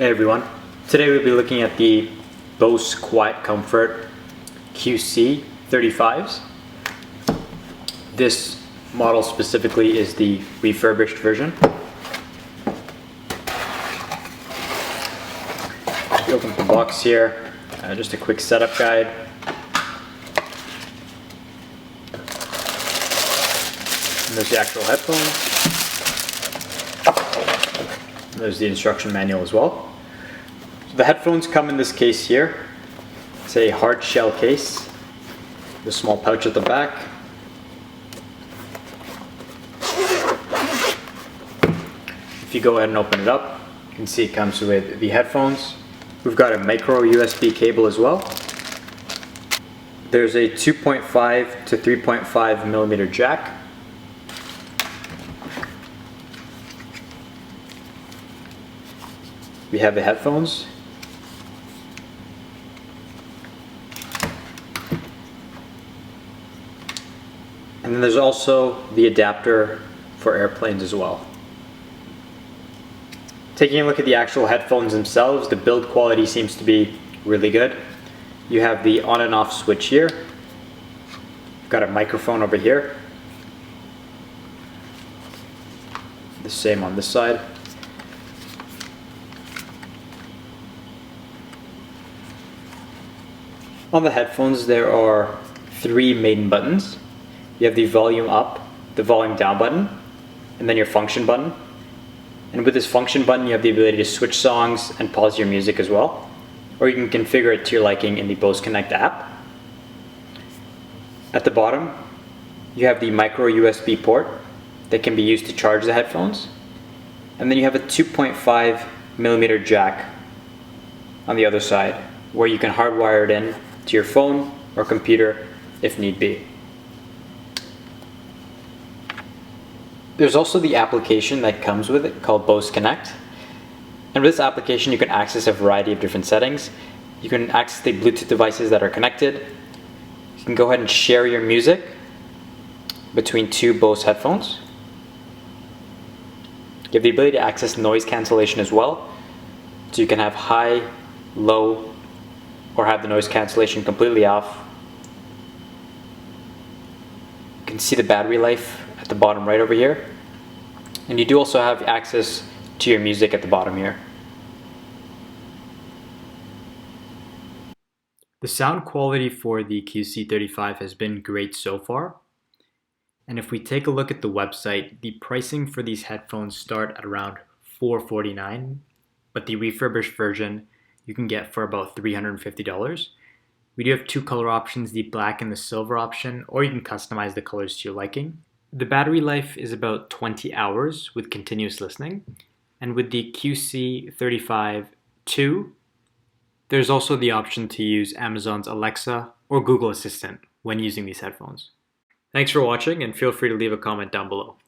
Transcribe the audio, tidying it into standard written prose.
Hey everyone, today we'll be looking at the Bose QuietComfort QC35s. This model specifically is the refurbished version. We open the box here, just a quick setup guide. And there's the actual headphones. And there's the instruction manual as well. So the headphones come in this case here. It's a hard shell case with a small pouch at the back. If you go ahead and open it up, you can see it comes with the headphones. We've got a micro USB cable as well. There's a 2.5 to 3.5 millimeter jack. We have the headphones. And then there's also the adapter for airplanes as well. Taking a look at the actual headphones themselves, the build quality seems to be really good. You have the on and off switch here. You've got a microphone over here. The same on this side. On the headphones there are 3 main buttons. You have the volume up, the volume down button, and then your function button. And with this function button you have the ability to switch songs and pause your music as well. Or you can configure it to your liking in the Bose Connect app. At the bottom you have the micro USB port that can be used to charge the headphones. And then you have a 2.5 millimeter jack on the other side where you can hardwire it in to your phone or computer if need be. There's also the application that comes with it called Bose Connect. And with this application you can access a variety of different settings. You can access the Bluetooth devices that are connected. You can go ahead and share your music between 2 Bose headphones. You have the ability to access noise cancellation as well. So you can have high, low, or have the noise cancellation completely off. You can see the battery life at the bottom right over here. And you do also have access to your music at the bottom here. The sound quality for the QC35 has been great so far. And if we take a look at the website, the pricing for these headphones start at around $449, but the refurbished version you can get for about $350. We do have 2 color options, the black and the silver option, or you can customize the colors to your liking. The battery life is about 20 hours with continuous listening. And with the QC35-2, there's also the option to use Amazon's Alexa or Google Assistant when using these headphones. Thanks for watching and feel free to leave a comment down below.